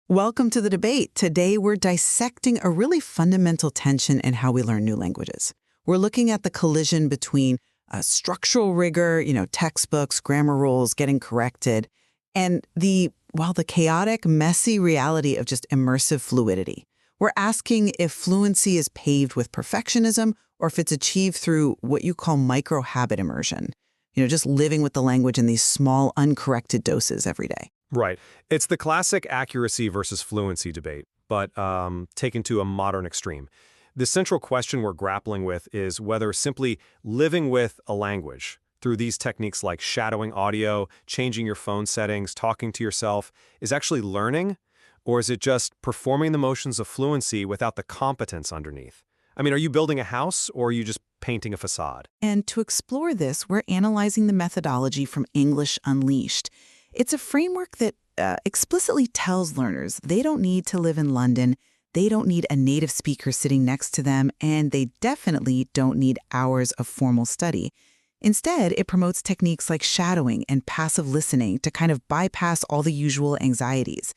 Welcome to the debate. Today, we're dissecting a really fundamental tension in how we learn new languages. We're looking at the collision between structural rigor, textbooks, grammar rules getting corrected, and the chaotic, messy reality of just immersive fluidity. We're asking if fluency is paved with perfectionism or if it's achieved through what you call micro-habit immersion, just living with the language in these small, uncorrected doses every day. Right. It's the classic accuracy versus fluency debate, but taken to a modern extreme. The central question we're grappling with is whether simply living with a language through these techniques like shadowing audio, changing your phone settings, talking to yourself, is actually learning, or is it just performing the motions of fluency without the competence underneath? I mean, are you building a house, or are you just painting a facade? And to explore this, we're analyzing the methodology from English Unleashed. It's a framework that explicitly tells learners they don't need to live in London, they don't need a native speaker sitting next to them, and they definitely don't need hours of formal study. Instead, it promotes techniques like shadowing and passive listening to kind of bypass all the usual anxieties.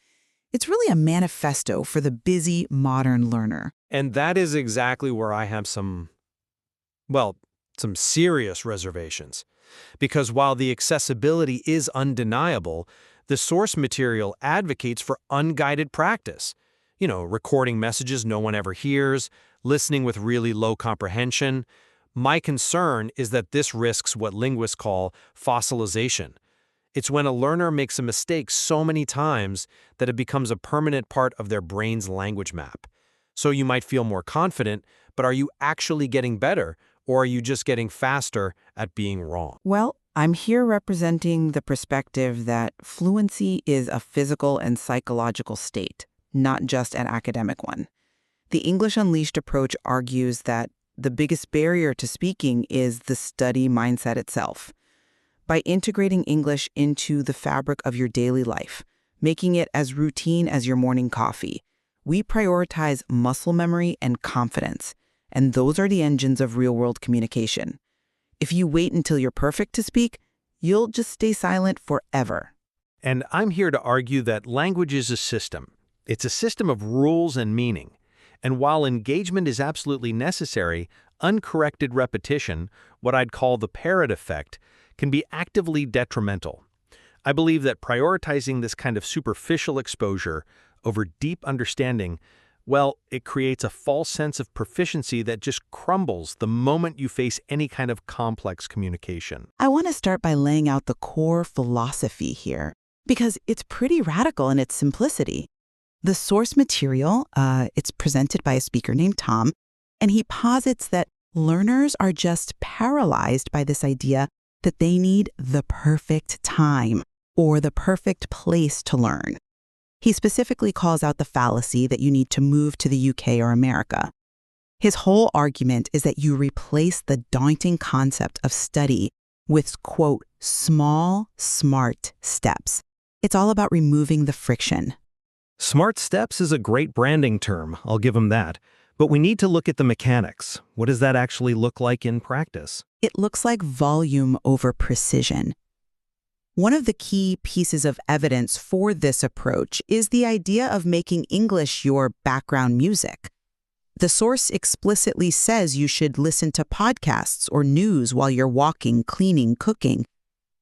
It's really a manifesto for the busy, modern learner. And that is exactly where I have some serious reservations. Because while the accessibility is undeniable, the source material advocates for unguided practice. Recording messages no one ever hears, listening with really low comprehension. My concern is that this risks what linguists call fossilization. It's when a learner makes a mistake so many times that it becomes a permanent part of their brain's language map. So you might feel more confident, but are you actually getting better? Or are you just getting faster at being wrong? Well, I'm here representing the perspective that fluency is a physical and psychological state, not just an academic one. The English Unleashed approach argues that the biggest barrier to speaking is the study mindset itself. By integrating English into the fabric of your daily life, making it as routine as your morning coffee, we prioritize muscle memory and confidence. And those are the engines of real-world communication. If you wait until you're perfect to speak, you'll just stay silent forever. And I'm here to argue that language is a system. It's a system of rules and meaning. And while engagement is absolutely necessary, uncorrected repetition, what I'd call the parrot effect, can be actively detrimental. I believe that prioritizing this kind of superficial exposure over deep understanding, it creates a false sense of proficiency that just crumbles the moment you face any kind of complex communication. I want to start by laying out the core philosophy here, because it's pretty radical in its simplicity. The source material, it's presented by a speaker named Tom, and he posits that learners are just paralyzed by this idea that they need the perfect time or the perfect place to learn. He specifically calls out the fallacy that you need to move to the UK or America. His whole argument is that you replace the daunting concept of study with, quote, small, smart steps. It's all about removing the friction. Smart steps is a great branding term, I'll give him that. But we need to look at the mechanics. What does that actually look like in practice? It looks like volume over precision. One of the key pieces of evidence for this approach is the idea of making English your background music. The source explicitly says you should listen to podcasts or news while you're walking, cleaning, cooking.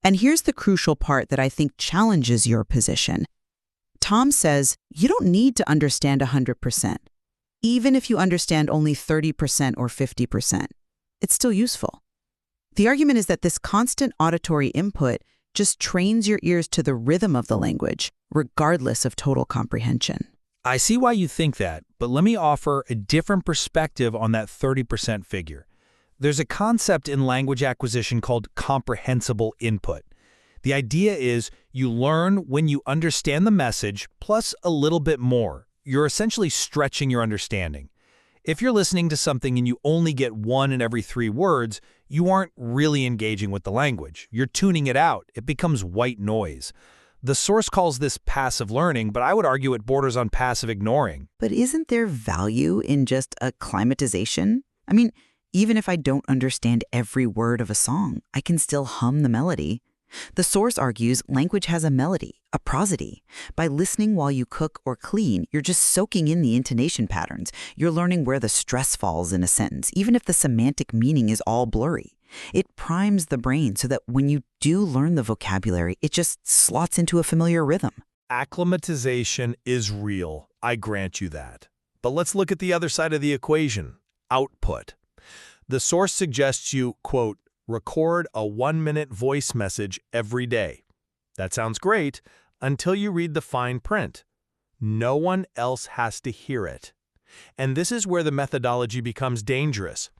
And here's the crucial part that I think challenges your position. Tom says you don't need to understand 100%. Even if you understand only 30% or 50%, it's still useful. The argument is that this constant auditory input just trains your ears to the rhythm of the language, regardless of total comprehension. I see why you think that, but let me offer a different perspective on that 30% figure. There's a concept in language acquisition called comprehensible input. The idea is you learn when you understand the message plus a little bit more. You're essentially stretching your understanding. If you're listening to something and you only get 1 in every 3 words, you aren't really engaging with the language. You're tuning it out. It becomes white noise. The source calls this passive learning, but I would argue it borders on passive ignoring. But isn't there value in just acclimatization? I mean, even if I don't understand every word of a song, I can still hum the melody. The source argues language has a melody, a prosody. By listening while you cook or clean, you're just soaking in the intonation patterns. You're learning where the stress falls in a sentence, even if the semantic meaning is all blurry. It primes the brain so that when you do learn the vocabulary, it just slots into a familiar rhythm. Acclimatization is real, I grant you that. But let's look at the other side of the equation, output. The source suggests you, quote, record a 1-minute voice message every day. That sounds great until you read the fine print. No one else has to hear it. And this is where the methodology becomes dangerous.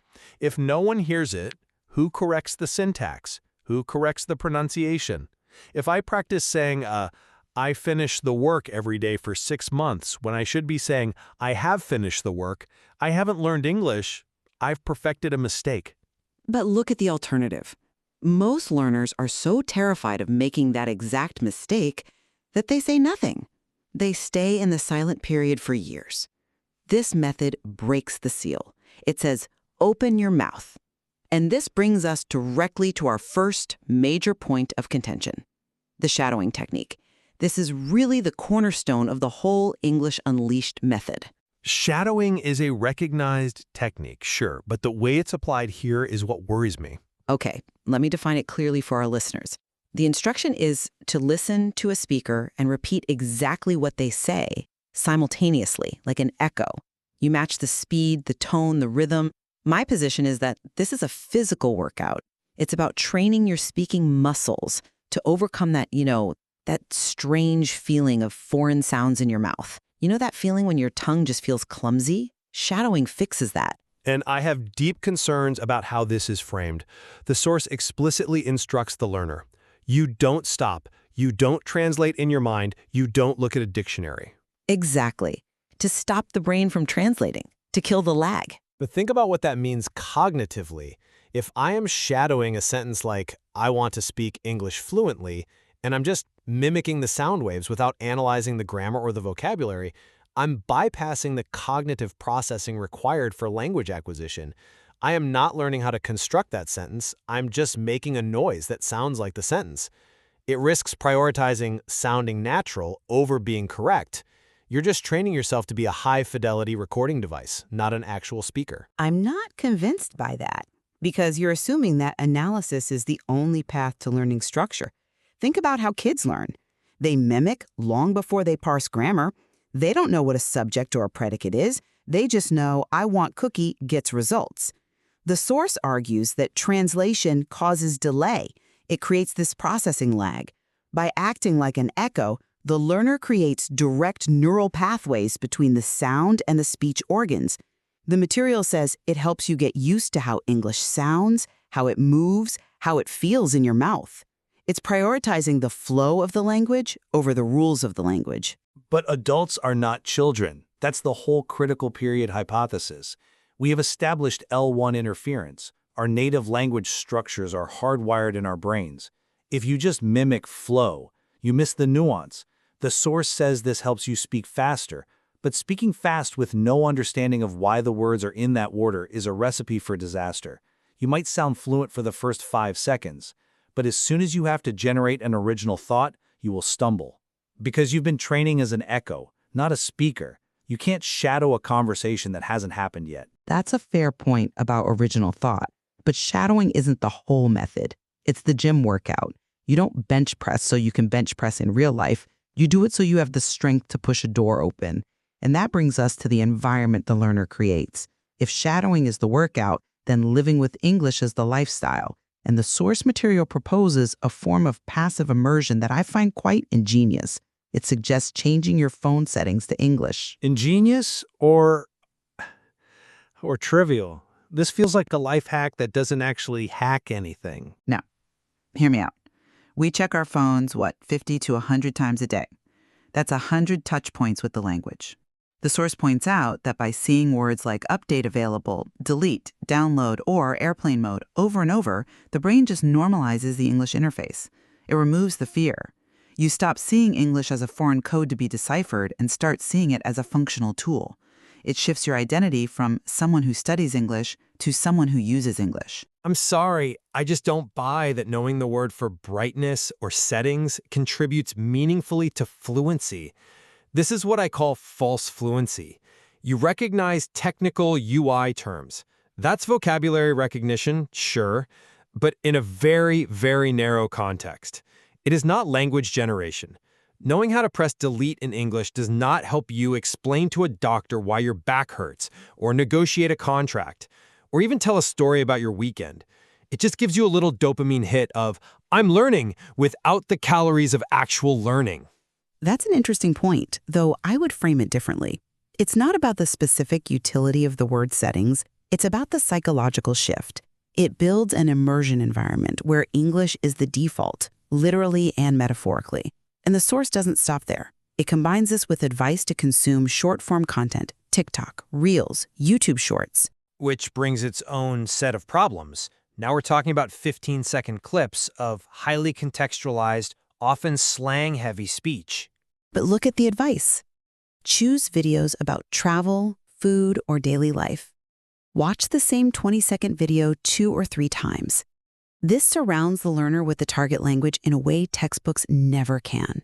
If no one hears it, who corrects the syntax? Who corrects the pronunciation? If I practice saying, I finish the work every day for 6 months when I should be saying, I have finished the work, I haven't learned English, I've perfected a mistake. But look at the alternative. Most learners are so terrified of making that exact mistake that they say nothing. They stay in the silent period for years. This method breaks the seal. It says, open your mouth. And this brings us directly to our first major point of contention, the shadowing technique. This is really the cornerstone of the whole English Unleashed method. Shadowing is a recognized technique, sure, but the way it's applied here is what worries me. Okay, let me define it clearly for our listeners. The instruction is to listen to a speaker and repeat exactly what they say simultaneously, like an echo. You match the speed, the tone, the rhythm. My position is that this is a physical workout. It's about training your speaking muscles to overcome that, that strange feeling of foreign sounds in your mouth. You know that feeling when your tongue just feels clumsy? Shadowing fixes that. And I have deep concerns about how this is framed. The source explicitly instructs the learner. You don't stop. You don't translate in your mind. You don't look at a dictionary. Exactly. To stop the brain from translating, to kill the lag. But think about what that means cognitively. If I am shadowing a sentence like, I want to speak English fluently, and I'm just mimicking the sound waves without analyzing the grammar or the vocabulary, I'm bypassing the cognitive processing required for language acquisition. I am not learning how to construct that sentence. I'm just making a noise that sounds like the sentence. It risks prioritizing sounding natural over being correct. You're just training yourself to be a high-fidelity recording device, not an actual speaker. I'm not convinced by that, because you're assuming that analysis is the only path to learning structure. Think about how kids learn. They mimic long before they parse grammar. They don't know what a subject or a predicate is. They just know, I want cookie gets results. The source argues that translation causes delay. It creates this processing lag. By acting like an echo, the learner creates direct neural pathways between the sound and the speech organs. The material says it helps you get used to how English sounds, how it moves, how it feels in your mouth. It's prioritizing the flow of the language over the rules of the language. But adults are not children. That's the whole critical period hypothesis. We have established L1 interference. Our native language structures are hardwired in our brains. If you just mimic flow, you miss the nuance. The source says this helps you speak faster, but speaking fast with no understanding of why the words are in that order is a recipe for disaster. You might sound fluent for the first 5 seconds, but as soon as you have to generate an original thought, you will stumble. Because you've been training as an echo, not a speaker. You can't shadow a conversation that hasn't happened yet. That's a fair point about original thought. But shadowing isn't the whole method. It's the gym workout. You don't bench press so you can bench press in real life. You do it so you have the strength to push a door open. And that brings us to the environment the learner creates. If shadowing is the workout, then living with English is the lifestyle. And the source material proposes a form of passive immersion that I find quite ingenious. It suggests changing your phone settings to English. Ingenious or trivial? This feels like a life hack that doesn't actually hack anything. Now, hear me out. We check our phones, 50 to 100 times a day. That's 100 touch points with the language. The source points out that by seeing words like update available, delete, download, or airplane mode over and over, the brain just normalizes the English interface. It removes the fear. You stop seeing English as a foreign code to be deciphered and start seeing it as a functional tool. It shifts your identity from someone who studies English to someone who uses English. I'm sorry, I just don't buy that knowing the word for brightness or settings contributes meaningfully to fluency. This is what I call false fluency. You recognize technical UI terms. That's vocabulary recognition, sure, but in a very, very narrow context. It is not language generation. Knowing how to press delete in English does not help you explain to a doctor why your back hurts, or negotiate a contract, or even tell a story about your weekend. It just gives you a little dopamine hit of, I'm learning, without the calories of actual learning. That's an interesting point, though I would frame it differently. It's not about the specific utility of the word settings, it's about the psychological shift. It builds an immersion environment where English is the default, literally and metaphorically. And the source doesn't stop there. It combines this with advice to consume short-form content, TikTok, Reels, YouTube Shorts. Which brings its own set of problems. Now we're talking about 15-second clips of highly contextualized, often slang-heavy speech. But look at the advice. Choose videos about travel, food, or daily life. Watch the same 20-second video 2 or 3 times. This surrounds the learner with the target language in a way textbooks never can.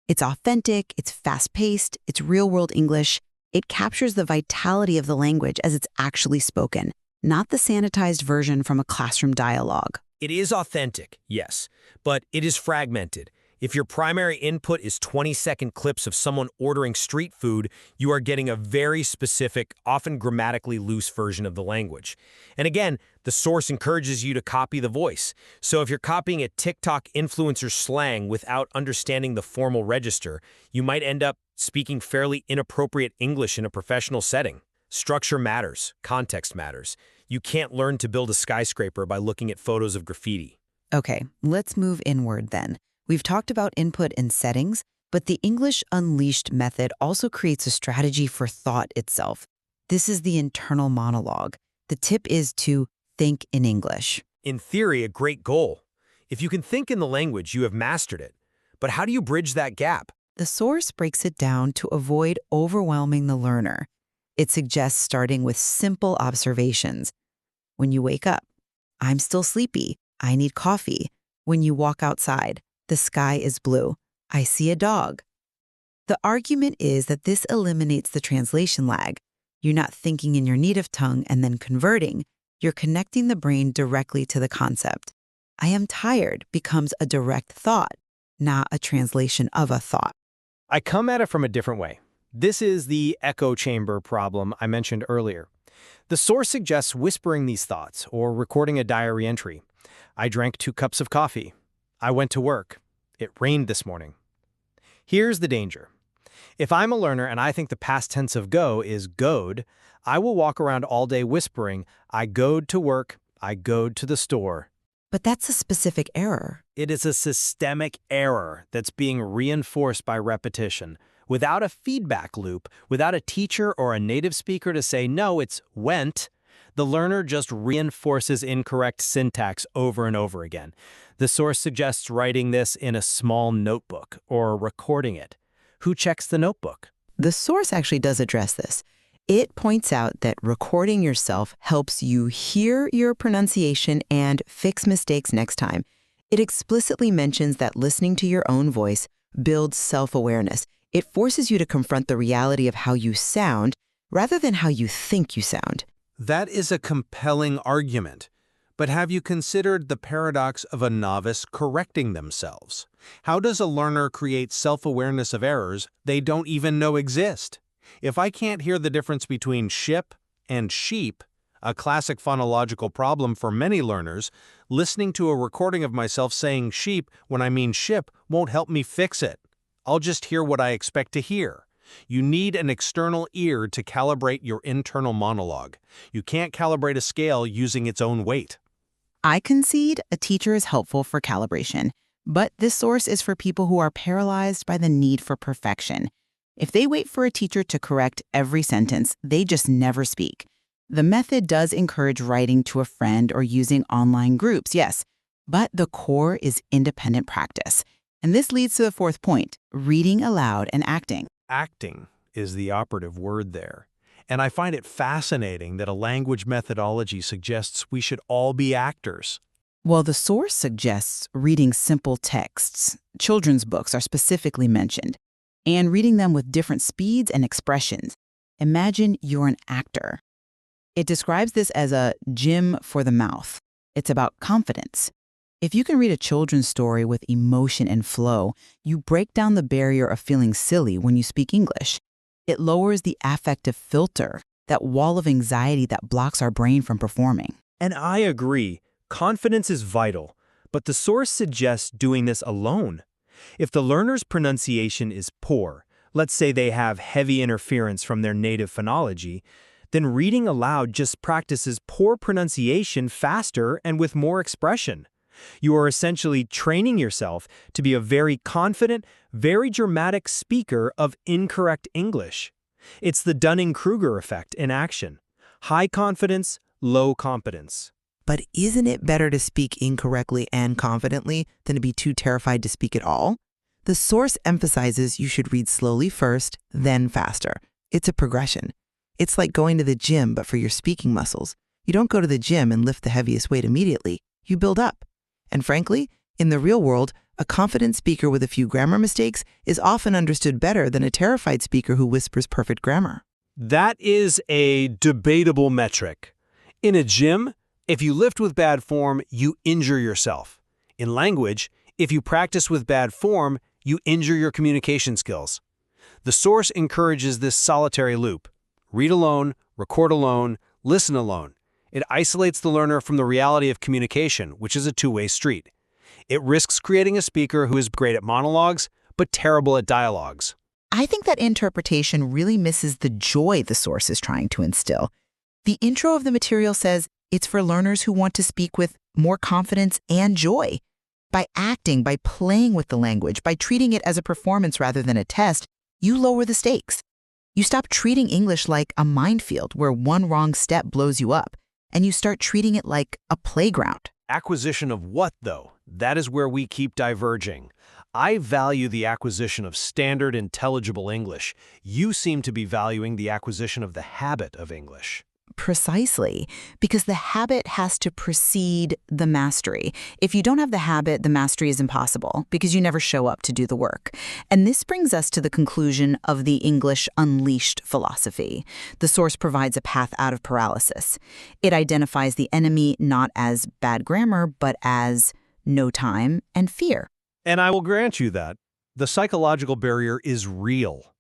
It's authentic, it's fast-paced, it's real-world English. It captures the vitality of the language as it's actually spoken, not the sanitized version from a classroom dialogue. It is authentic, yes, but it is fragmented. If your primary input is 20-second clips of someone ordering street food, you are getting a very specific, often grammatically loose version of the language. And again, the source encourages you to copy the voice. So if you're copying a TikTok influencer's slang without understanding the formal register, you might end up speaking fairly inappropriate English in a professional setting. Structure matters. Context matters. You can't learn to build a skyscraper by looking at photos of graffiti. Okay, let's move inward then. We've talked about input and settings, but the English Unleashed method also creates a strategy for thought itself. This is the internal monologue. The tip is to think in English. In theory, a great goal. If you can think in the language, you have mastered it. But how do you bridge that gap? The source breaks it down to avoid overwhelming the learner. It suggests starting with simple observations. When you wake up, I'm still sleepy. I need coffee. When you walk outside, the sky is blue. I see a dog. The argument is that this eliminates the translation lag. You're not thinking in your native tongue and then converting. You're connecting the brain directly to the concept. I am tired becomes a direct thought, not a translation of a thought. I come at it from a different way. This is the echo chamber problem I mentioned earlier. The source suggests whispering these thoughts or recording a diary entry. I drank 2 cups of coffee. I went to work. It rained this morning. Here's the danger. If I'm a learner and I think the past tense of go is goed, I will walk around all day whispering, I goed to work, I goed to the store. But that's a specific error. It is a systemic error that's being reinforced by repetition. Without a feedback loop, without a teacher or a native speaker to say, no, it's went, the learner just reinforces incorrect syntax over and over again. The source suggests writing this in a small notebook or recording it. Who checks the notebook? The source actually does address this. It points out that recording yourself helps you hear your pronunciation and fix mistakes next time. It explicitly mentions that listening to your own voice builds self-awareness. It forces you to confront the reality of how you sound rather than how you think you sound. That is a compelling argument. But have you considered the paradox of a novice correcting themselves? How does a learner create self-awareness of errors they don't even know exist? If I can't hear the difference between ship and sheep, a classic phonological problem for many learners, listening to a recording of myself saying sheep when I mean ship won't help me fix it. I'll just hear what I expect to hear. You need an external ear to calibrate your internal monologue. You can't calibrate a scale using its own weight. I concede a teacher is helpful for calibration, but this source is for people who are paralyzed by the need for perfection. If they wait for a teacher to correct every sentence, they just never speak. The method does encourage writing to a friend or using online groups, yes, but the core is independent practice. And this leads to the 4th point, reading aloud and acting. Acting is the operative word there. And I find it fascinating that a language methodology suggests we should all be actors. Well, the source suggests reading simple texts. Children's books are specifically mentioned, and reading them with different speeds and expressions. Imagine you're an actor. It describes this as a gym for the mouth. It's about confidence. If you can read a children's story with emotion and flow, you break down the barrier of feeling silly when you speak English. It lowers the affective filter, that wall of anxiety that blocks our brain from performing. And I agree. Confidence is vital, but the source suggests doing this alone. If the learner's pronunciation is poor, let's say they have heavy interference from their native phonology, then reading aloud just practices poor pronunciation faster and with more expression. You are essentially training yourself to be a very confident, very dramatic speaker of incorrect English. It's the Dunning-Kruger effect in action. High confidence, low competence. But isn't it better to speak incorrectly and confidently than to be too terrified to speak at all? The source emphasizes you should read slowly first, then faster. It's a progression. It's like going to the gym, but for your speaking muscles. You don't go to the gym and lift the heaviest weight immediately. You build up. And frankly, in the real world, a confident speaker with a few grammar mistakes is often understood better than a terrified speaker who whispers perfect grammar. That is a debatable metric. In a gym, if you lift with bad form, you injure yourself. In language, if you practice with bad form, you injure your communication skills. The source encourages this solitary loop. Read alone, record alone, listen alone. It isolates the learner from the reality of communication, which is a two-way street. It risks creating a speaker who is great at monologues, but terrible at dialogues. I think that interpretation really misses the joy the source is trying to instill. The intro of the material says it's for learners who want to speak with more confidence and joy. By acting, by playing with the language, by treating it as a performance rather than a test, you lower the stakes. You stop treating English like a minefield where one wrong step blows you up, and you start treating it like a playground. Acquisition of what, though? That is where we keep diverging. I value the acquisition of standard, intelligible English. You seem to be valuing the acquisition of the habit of English. Precisely, because the habit has to precede the mastery. If you don't have the habit, the mastery is impossible because you never show up to do the work. And this brings us to the conclusion of the English Unleashed philosophy. The source provides a path out of paralysis. It identifies the enemy not as bad grammar, but as no time and fear. And I will grant you that. The psychological barrier is real.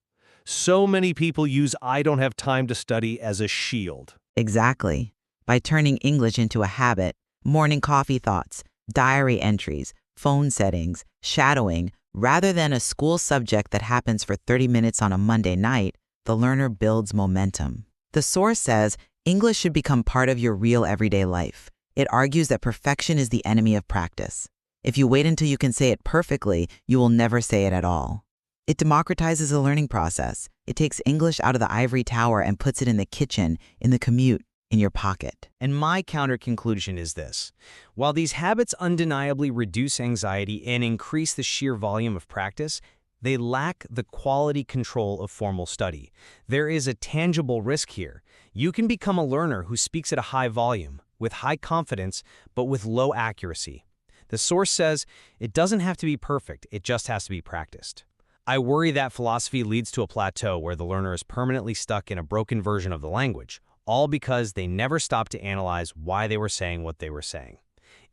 So many people use "I don't have time to study" as a shield. Exactly. By turning English into a habit, morning coffee thoughts, diary entries, phone settings, shadowing, rather than a school subject that happens for 30 minutes on a Monday night, the learner builds momentum. The source says English should become part of your real everyday life. It argues that perfection is the enemy of practice. If you wait until you can say it perfectly, you will never say it at all. It democratizes the learning process. It takes English out of the ivory tower and puts it in the kitchen, in the commute, in your pocket. And my counter-conclusion is this. While these habits undeniably reduce anxiety and increase the sheer volume of practice, they lack the quality control of formal study. There is a tangible risk here. You can become a learner who speaks at a high volume, with high confidence, but with low accuracy. The source says it doesn't have to be perfect, it just has to be practiced. I worry that philosophy leads to a plateau where the learner is permanently stuck in a broken version of the language, all because they never stop to analyze why they were saying what they were saying.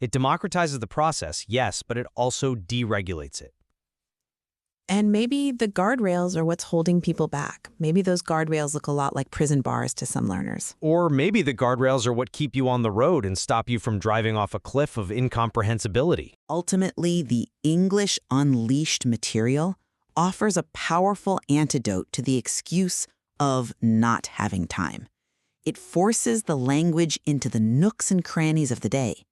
It democratizes the process, yes, but it also deregulates it. And maybe the guardrails are what's holding people back. Maybe those guardrails look a lot like prison bars to some learners. Or maybe the guardrails are what keep you on the road and stop you from driving off a cliff of incomprehensibility. Ultimately, the English Unleashed material offers a powerful antidote to the excuse of not having time. It forces the language into the nooks and crannies of the day.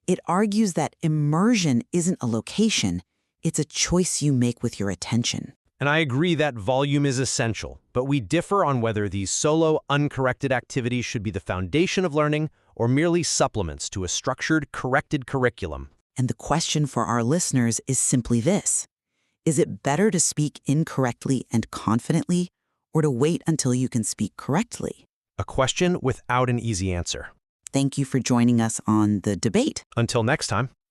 It argues that immersion isn't a location, it's a choice you make with your attention. And I agree that volume is essential, but we differ on whether these solo, uncorrected activities should be the foundation of learning or merely supplements to a structured, corrected curriculum. And the question for our listeners is simply this. Is it better to speak incorrectly and confidently, or to wait until you can speak correctly? a question without an easy answer. Thank you for joining us on The Debate. Until next time.